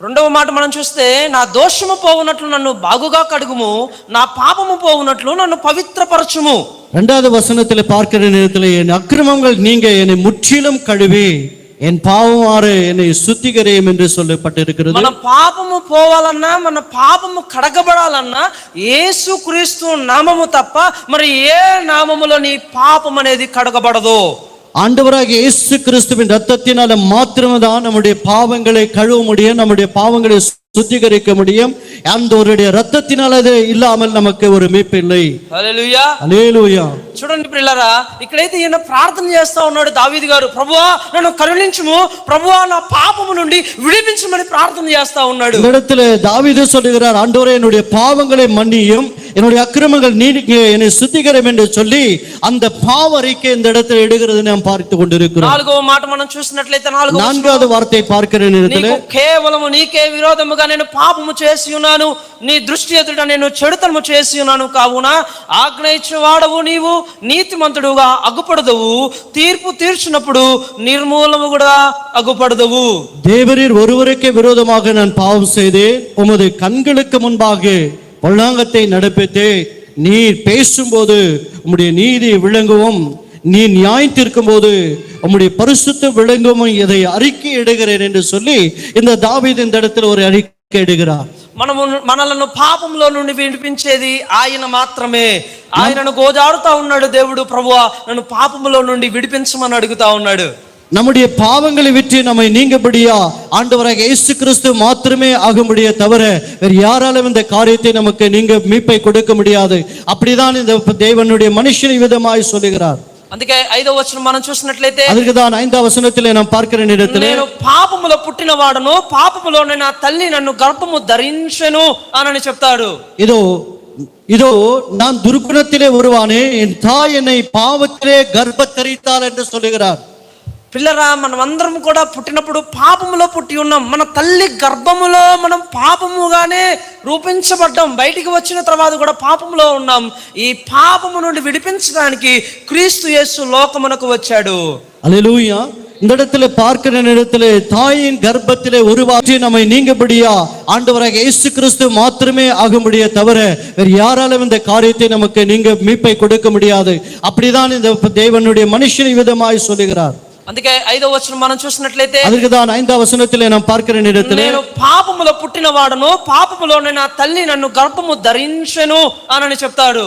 రెండవ మాట మనం చూస్తే, నా దోషము పోవునట్లు నన్ను బాగుగా కడుగుము, నా పాపము పోవునట్లు நன்னு பவித்திரபரச்சுமு. இரண்டாவது வசனத்தில் பார்க்கிற நேரத்தில் என் அக்கிரமங்கள் நீங்க என்னை முற்றிலும் கழுவி என் பாவம் ஆறு என்னை சுத்திகரியும் என்று சொல்லப்பட்டிருக்கிறது. మన పాపము పోవాలన్నా, మన పాపము కడగబడాలన్నా యేసు క్రీస్తు నామము తప్ప మరి ఏ నామములో నీ పాపం అనేది కడగబడదు. ஆண்டவராகிய இயேசு கிறிஸ்துவின் இரத்தத்தினால மாத்திரம்தான் நம்முடைய பாவங்களை கழுவ முடியும், நம்முடைய பாவங்களை சுத்திகரிக்க முடியும். அந்த ஒருடைய இரத்தத்தினால அது இல்லாமல் நமக்கு ஒரு மீட்பு இல்லை. హల్లెలూయా హల్లెలూయా. చూడండి ప్రియులారా, ఇక్కడైతే ఈయన ప్రార్థన చేస్తా ఉన్నాడు దావీదు గారు. ప్రభువా నన్ను కరుణించుము, ప్రభువా నా పాపము నుండి విడిపించమని ప్రార్థన చేస్తా ఉన్నాడు. இந்த இடத்துல தாவீது சொல்லுகிறார், ஆண்டவரே என்னுடைய பாவங்களை மன்னியும், என்னுடைய அக்கிரமங்கள் நீங்க என்னை சுத்திகரியும் என்று சொல்லி அந்த பாவ அறிக்கை இந்த இடத்துல எடுக்கிறது நாம் பார்த்து கொண்டிருக்கிறோம். నాలుగవ మాట మనం చూసినట్లయితే நான்காவது வார்த்தை பார்க்கிற நேரத்தில், కేవలము నీకే విరోధముగా నేను పాపము చేసి ఉన్నాను, నీ దృష్టి ఎదుట నేను చెడుతనము చేసి ఉన్నాను, కావున ఆజ్ఞ ఇచ్చేవాడవు నీవు, నీతిమంతుడుగా అగుపడదవు, తీర్పు తీర్చినప్పుడు నిర్మూలము కూడా అగుపడదవు. தேவரீர் ஒருவருக்கே விரோதமாக நான் பாவம் செய்தேன், உமது கண்களுக்கு முன்பாக பொல்லாங்கத்தை நடப்பித்தே, நீர் பேசும்போது உம்முடைய நீதி விளங்கவும், நீ நியாயம் தீர்க்கும் போது உம்முடைய பரிசுத்த விளங்கவும் இதை அறிக்கை இடுகிறேன் என்று சொல்லி இந்த தாவீது இந்த இடத்துல ஒரு அறிக்கை இடுகிறார். మనలను పాపంలో నుండి విడిపించేది ఆయన మాత్రమే. ఆయనను గోజాడుతా ఉన్నాడు దేవుడు. ప్రభువా నన్ను పాపంలో నుండి విడిపించమని అడుగుతా ఉన్నాడు. நம்முடைய பாவங்களை விட்டு நம்மை நீங்கபடியா ஆண்டவராகிய இயேசு கிறிஸ்து மாத்திரமே ஆகும்படியே தவிர வேறு யாராலும் இந்த காரியத்தை நமக்கு நீங்க மீட்பை கொடுக்க முடியாது. அப்படிதான் இந்த தேவனுடைய மனுஷனை விதமாய் சொல்லுகிறார். అందుకే 5వ వచనం మనం చూసినట్లయితే, அதுக்குதான் 5వ వచனத்திலே நாம் பார்க்கிற நேரத்தில், నేను పాపములో పుట్టిన వాడను, పాపములోనే నా తల్లి నన్ను గర్భము ధరించెను అని చెప్తాడు. இதோ நான் துர்குணத்திலே உருவானே, என் தாய் என்னை பாவத்திலே கர்ப்பத்தரித்தாள் என்று சொல்லுகிறார். పిల్లరా, మనం అందరం కూడా పుట్టినప్పుడు పాపములో పుట్టి ఉన్నాం. మన తల్లి గర్భములో మనం పాపముగానే రూపించబడ్డాం. బయటికి వచ్చిన తర్వాత కూడా పాపములో ఉన్నాం. ఈ పాపము నుండి విడిపించడానికి క్రీస్తు యేసు లోకమునకు వచ్చాడు. அல்லேலூயா. இந்த இடத்துல பார்க்கிற நேரத்திலே தாயின் கர்ப்பத்திலே உருவாக்கி நம்மை நீங்கபடியா ஆண்டவராகிய இயேசு கிறிஸ்து மாத்திரமே ஆகும்படியே தவிர வேறு யாராலும் இந்த காரியத்தை நமக்கு நீங்க மீட்பை கொடுக்க முடியாது. அப்படிதான் இந்த தேவனுடைய மனுஷனை விதமாய் சொல்லுகிறார். అందుకే 5వ వచనం మనం చూసినట్లయితే, அதுக்குதான் 5వ వచనத்திலே நாம் பார்க்கிற நேரத்தில், నేను పాపములో పుట్టిన వాడను, పాపములోనే నా తల్లి నన్ను గర్భము ధరించెను అని చెప్తాడు.